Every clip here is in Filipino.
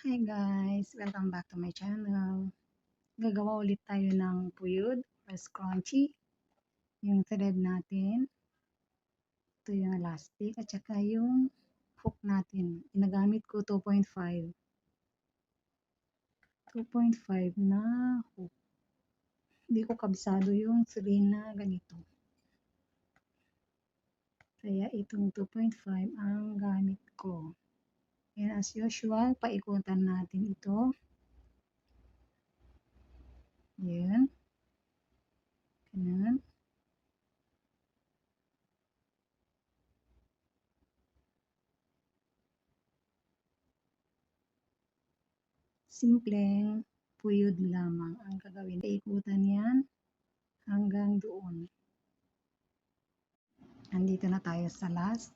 Hi guys! Welcome back to my channel. Gagawa ulit tayo ng puyod or scrunchie. Yung thread natin. Ito yung elastic at saka yung hook natin. Ginagamit ko 2.5. 2.5 na hook. Hindi ko kabisado yung 3 na ganito. Kaya itong 2.5 ang gamit ko. And as usual, paikutan natin ito. Yan. Ganun. Simpleng puyod lamang ang gagawin. Paikutan yan hanggang doon. Andito na tayo sa last.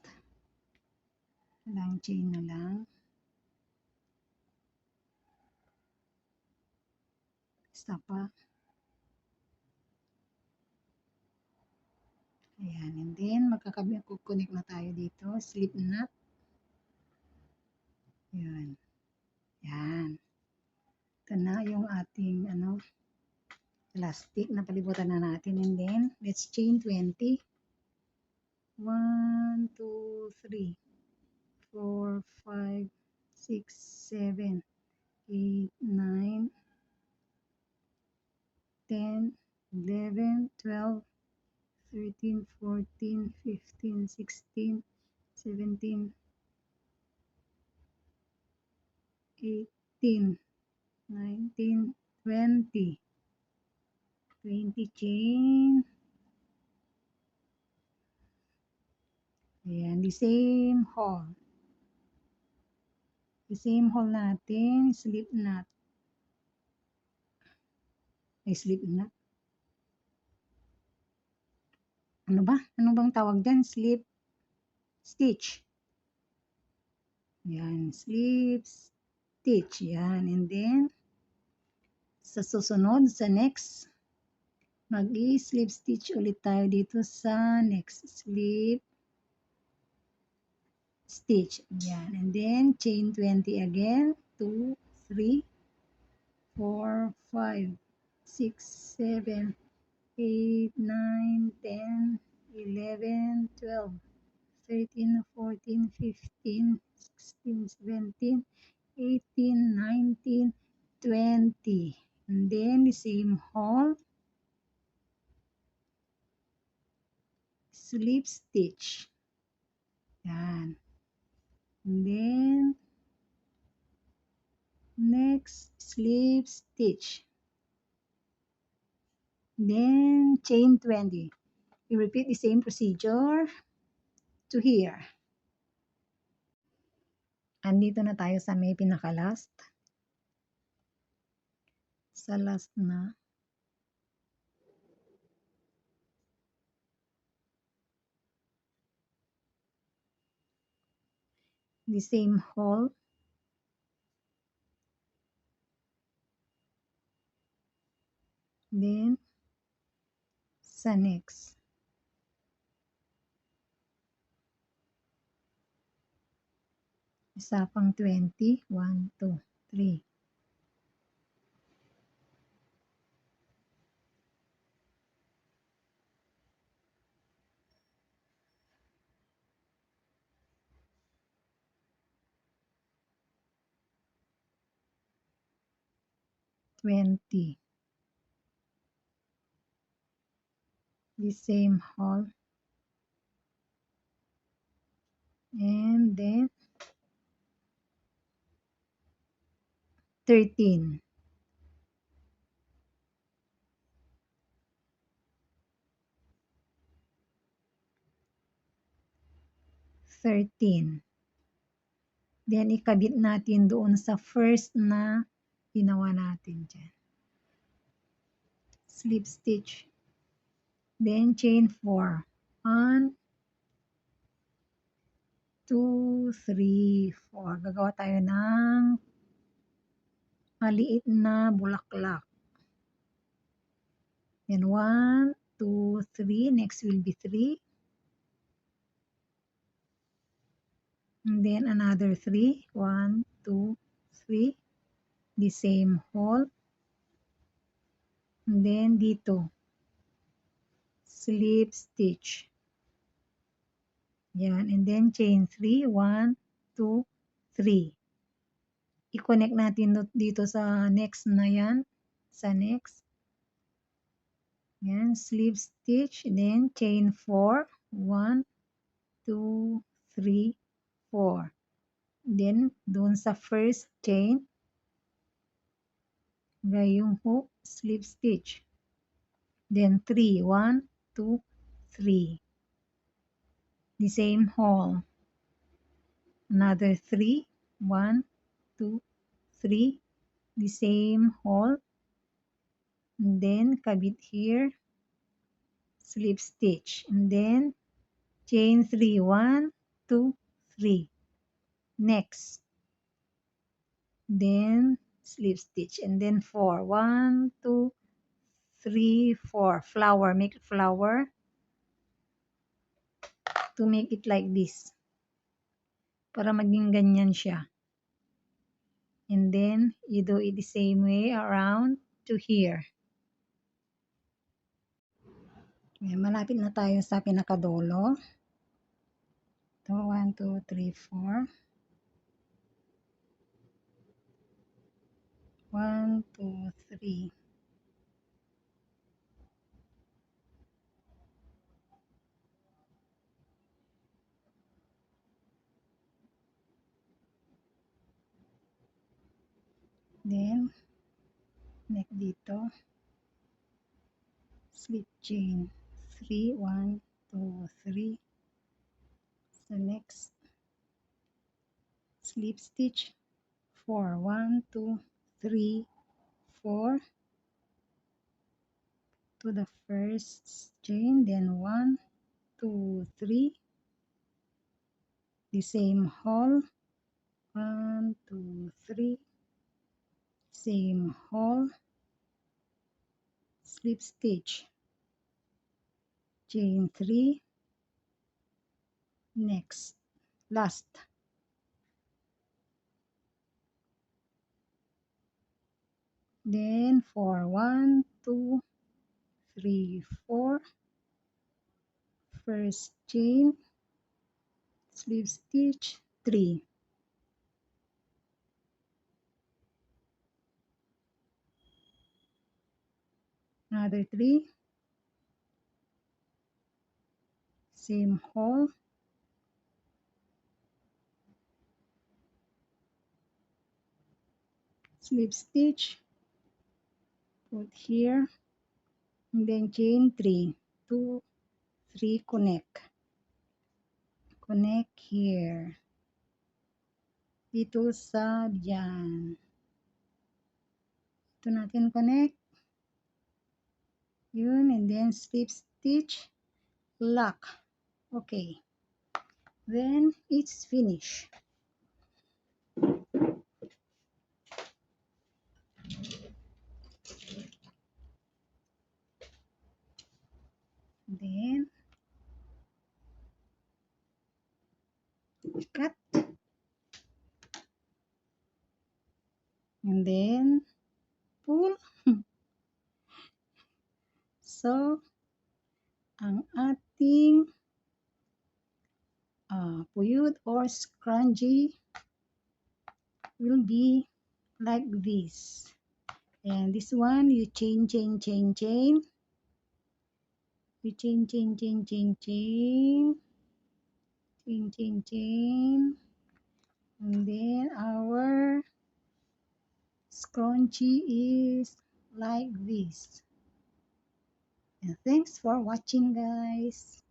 Lang chain na lang. Isa pa. Ayan. And then, magkakabit-connect na tayo dito. Slip knot. Ayan. Ayan. Ito na yung ating elastic na palibutan na natin. And then, let's chain 20. 1, 2, 3, 4, 5, 6, 7, 8, 9, 10, 11, 12, 13, 14, 15, 16, 17, 18, 19, 20. 20 chain. Ayan, the same hole. The same hole natin, slip knot. Ay, slip knot. Ano ba? Ano bang tawag dyan? Slip stitch. Ayan, slip stitch. Ayan, and then, sa susunod, sa next, mag-i-slip stitch ulit tayo dito sa next slip stitch. Yan. And then, chain 20 again. 2, 3, 4, 5, 6, 7, 8, 9, 10, 11, 12, 13, 14, 15, 16, 17, 18, 19, 20. And then, the same hole. Slip stitch. Yan. And then, next slip stitch. Then, chain 20. You repeat the same procedure to here. Andito na tayo sa may pinaka-last. Sa last na. The same hole. Then, sa next. Isa pang 20. 1, 2, 3. The same hole. And then, 13. 13. Then, ikabit natin doon sa first na ginawa natin dyan. Slip stitch. Then, chain 4. 1, 2, 3, 4. Gagawa tayo ng maliit na bulaklak. Then, 1, 2, 3. Next will be 3. And then, another 3. 1, 2, 3, the same hole, and then dito, slip stitch. Yan, and then chain 3, 1, 2, 3. I-connect natin dito sa next na yan, sa next. Yan, slip stitch, then chain 4, 1, 2, 3, 4. Then, doon sa first chain, yung hook, slip stitch. Then 3, 1, 2, 3. The same hole. Another 3, 1, 2, 3. The same hole. And then kabit here, slip stitch. And then chain 3, 1, 2, 3. Next. Then slip stitch. And then 4, 1, 2, 3, 4. Flower, make flower to make it like this. Para maging ganyan siya. And then you do it the same way around to here. Ayan, malapit na tayo sa pinakadulo. Ito, 1, 2, 3, 4. 1, 2, 3. Then, neck dito. Slip chain. 3, 1, 2, 3. Sa next, slip stitch. 4, 1, 2, 3, 4. To the first chain, then 1, 2, 3. The same hole. 1, 2, 3. Same hole, slip stitch, chain 3, next, last. Then 4, 1, 2, 3, 4. First chain, slip stitch, 3. Another 3. Same hole. Slip stitch, put here, and then chain 3, 2, 3, connect. Connect here. Dito sa dyan. Ito natin connect. Yun, and then slip stitch, lock. Okay. Then it's finished. Then cut. And then pull. So, ang ating puyud or scrunchie will be like this. And this one, you chain. You chain. And then our scrunchie is like this. And thanks for watching, guys.